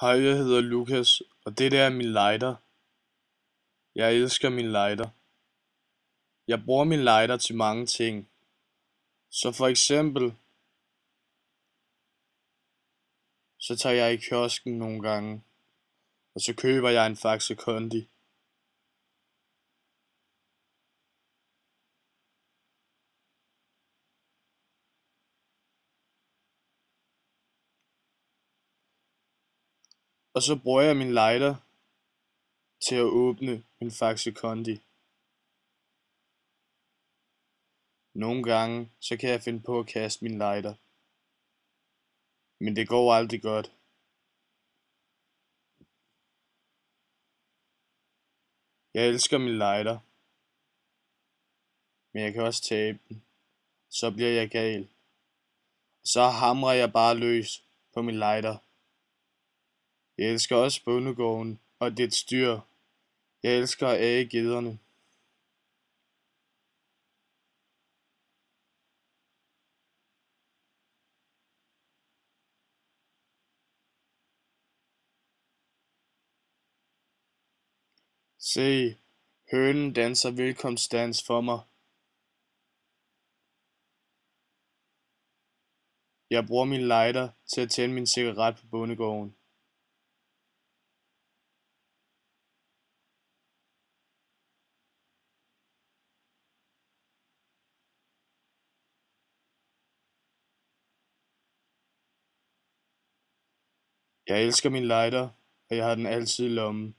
Hej, jeg hedder Lukas, og det der er min lighter. Jeg elsker min lighter. Jeg bruger min lighter til mange ting. Så for eksempel, så tager jeg i kiosken nogle gange, og så køber jeg en Faxe Kondi. Og så bruger jeg min lighter til at åbne min Faxe Kondi. Nogle gange, så kan jeg finde på at kaste min lighter. Men det går aldrig godt. Jeg elsker min lighter, men jeg kan også tabe den. Så bliver jeg gal. Så hamrer jeg bare løs på min lighter. Jeg elsker også bondegården og dets dyr. Jeg elsker at age gederne. Se, hønen danser velkomstdans for mig. Jeg bruger min lighter til at tænde min cigaret på bondegården. Jeg elsker min lighter, og jeg har den altid i lommen.